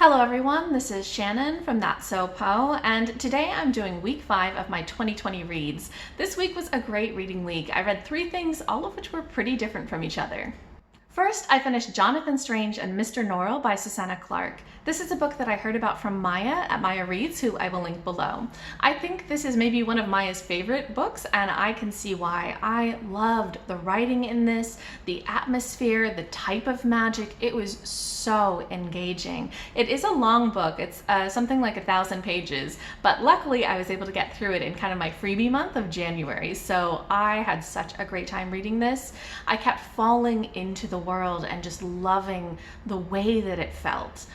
Hello everyone, this is Shannon from That's So Po, and today I'm doing week 5 of my 2020 reads. This week was a great reading week. I read 3 things, all of which were pretty different from each other. First, I finished Jonathan Strange and Mr. Norrell by Susanna Clarke. This is a book that I heard about from Maija at Maija Reads, who I will link below. I think this is maybe one of Maija's favorite books, and I can see why. I loved the writing in this, the atmosphere, the type of magic. It was so engaging. It is a long book. It's something like 1,000 pages, but luckily I was able to get through it in kind of my freebie month of January, so I had such a great time reading this. I kept falling into the world and just loving the way that it felt.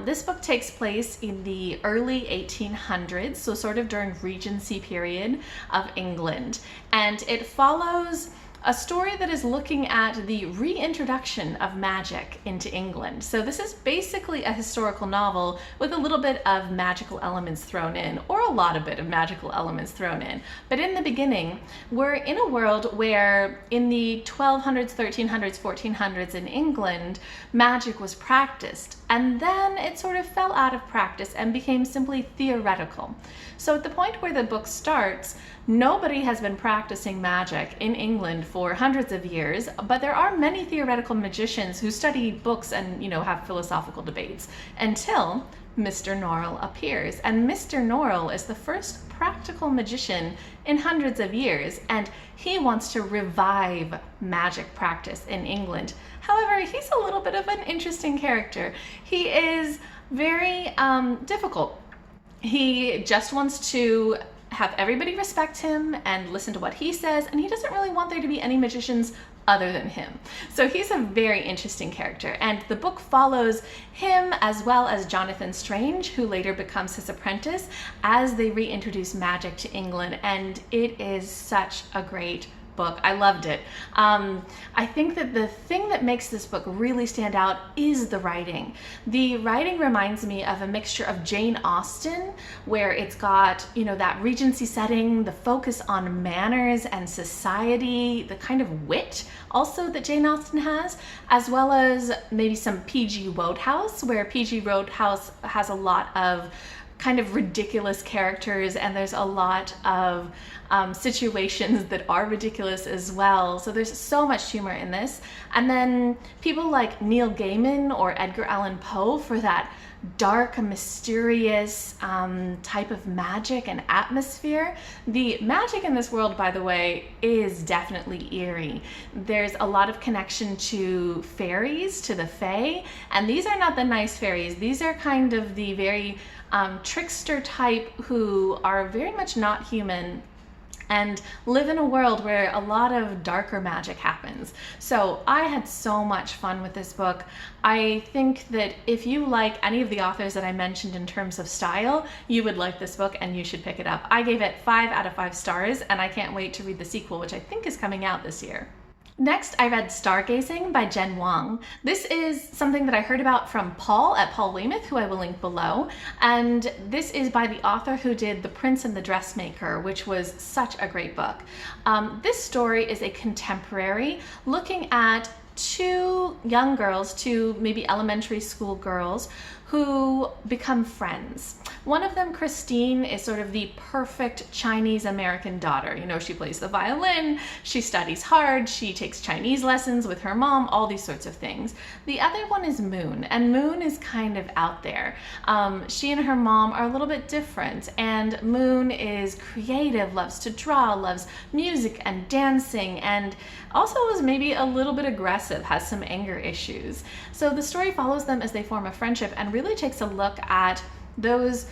This book takes place in the early 1800s, so sort of during Regency period of England, and it follows a story that is looking at the reintroduction of magic into England. So this is basically a historical novel with a little bit of magical elements thrown in, or a lot of bit of magical elements thrown in. But in the beginning, we're in a world where in the 1200s, 1300s, 1400s in England, magic was practiced. And then it sort of fell out of practice and became simply theoretical. So at the point where the book starts, nobody has been practicing magic in England for hundreds of years, but there are many theoretical magicians who study books and, have philosophical debates until Mr. Norrell appears. And Mr. Norrell is the first practical magician in hundreds of years, and he wants to revive magic practice in England. However, he's a little bit of an interesting character. He is very difficult. He just wants to have everybody respect him and listen to what he says, and he doesn't really want there to be any magicians other than him. So he's a very interesting character, and the book follows him as well as Jonathan Strange, who later becomes his apprentice, as they reintroduce magic to England, and it is such a great book. I loved it. I think that the thing that makes this book really stand out is the writing. The writing reminds me of a mixture of Jane Austen, where it's got, that Regency setting, the focus on manners and society, the kind of wit also that Jane Austen has, as well as maybe some P.G. Wodehouse, where P.G. Wodehouse has a lot of kind of ridiculous characters, and there's a lot of situations that are ridiculous as well. So there's so much humor in this. And then people like Neil Gaiman or Edgar Allan Poe for that dark, mysterious type of magic and atmosphere. The magic in this world, by the way, is definitely eerie. There's a lot of connection to fairies, to the fae, and these are not the nice fairies. These are kind of the very trickster type who are very much not human and live in a world where a lot of darker magic happens. So I had so much fun with this book. I think that if you like any of the authors that I mentioned in terms of style, you would like this book and you should pick it up. I gave it 5 out of 5 stars, and I can't wait to read the sequel, which I think is coming out this year. Next, I read Stargazing by Jen Wang. This is something that I heard about from Paul at Weymouth, who I will link below. And this is by the author who did The Prince and the Dressmaker, which was such a great book. This story is a contemporary looking at 2 young girls, 2 maybe elementary school girls, who become friends. One of them, Christine, is sort of the perfect Chinese American daughter. She plays the violin, she studies hard, she takes Chinese lessons with her mom, all these sorts of things. The other one is Moon, and Moon is kind of out there. She and her mom are a little bit different, and Moon is creative, loves to draw, loves music and dancing, and also is maybe a little bit aggressive, has some anger issues. So the story follows them as they form a friendship and really takes a look at those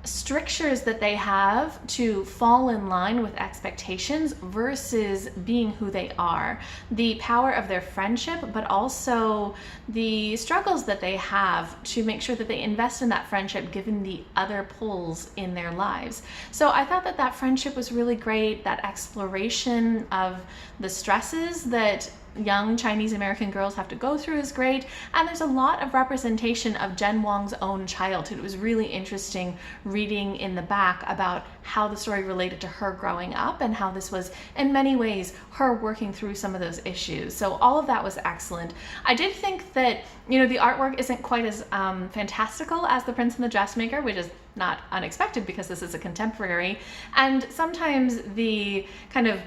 strictures that they have to fall in line with expectations versus being who they are. The power of their friendship, but also the struggles that they have to make sure that they invest in that friendship given the other pulls in their lives. So I thought that friendship was really great, that exploration of the stresses that young Chinese American girls have to go through is great, and there's a lot of representation of Jen Wang's own childhood. It was really interesting reading in the back about how the story related to her growing up and how this was in many ways her working through some of those issues. So all of that was excellent. I did think that, you know, the artwork isn't quite as fantastical as The Prince and the Dressmaker, which is not unexpected because this is a contemporary, and sometimes the kind of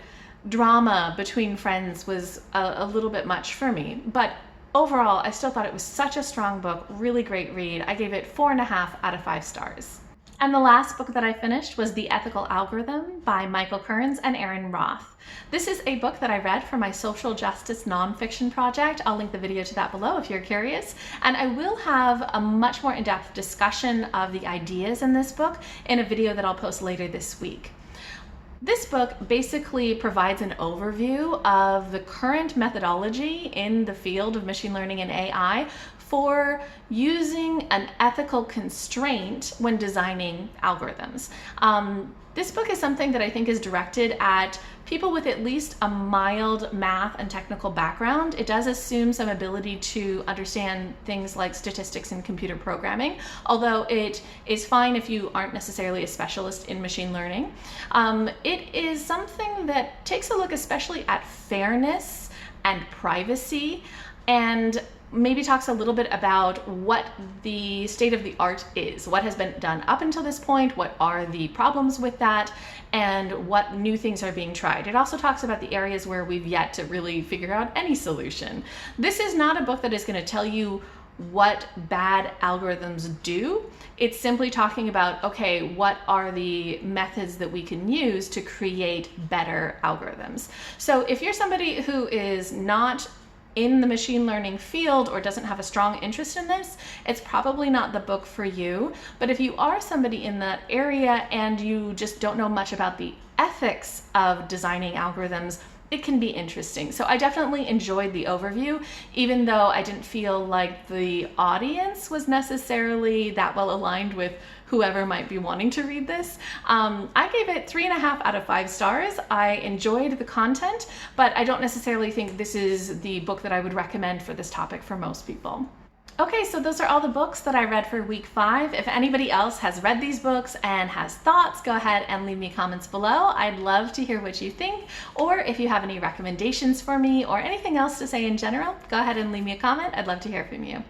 drama between friends was a little bit much for me. But overall, I still thought it was such a strong book, really great read. I gave it 4.5 out of 5 stars. And the last book that I finished was The Ethical Algorithm by Michael Kearns and Aaron Roth. This is a book that I read for my social justice nonfiction project. I'll link the video to that below if you're curious. And I will have a much more in-depth discussion of the ideas in this book in a video that I'll post later this week. This book basically provides an overview of the current methodology in the field of machine learning and AI for using an ethical constraint when designing algorithms. This book is something that I think is directed at people with at least a mild math and technical background. It does assume some ability to understand things like statistics and computer programming, although it is fine if you aren't necessarily a specialist in machine learning. It is something that takes a look especially at fairness and privacy, and maybe talks a little bit about what the state of the art is, what has been done up until this point, what are the problems with that, and what new things are being tried. It also talks about the areas where we've yet to really figure out any solution. This is not a book that is going to tell you what bad algorithms do. It's simply talking about, okay, what are the methods that we can use to create better algorithms? So if you're somebody who is not in the machine learning field or doesn't have a strong interest in this, it's probably not the book for you. But if you are somebody in that area and you just don't know much about the ethics of designing algorithms, it can be interesting. So I definitely enjoyed the overview, even though I didn't feel like the audience was necessarily that well aligned with whoever might be wanting to read this. I gave it 3.5 out of 5 stars. I enjoyed the content, but I don't necessarily think this is the book that I would recommend for this topic for most people. Okay, so those are all the books that I read for week 5. If anybody else has read these books and has thoughts, go ahead and leave me comments below. I'd love to hear what you think, or if you have any recommendations for me or anything else to say in general, go ahead and leave me a comment. I'd love to hear from you.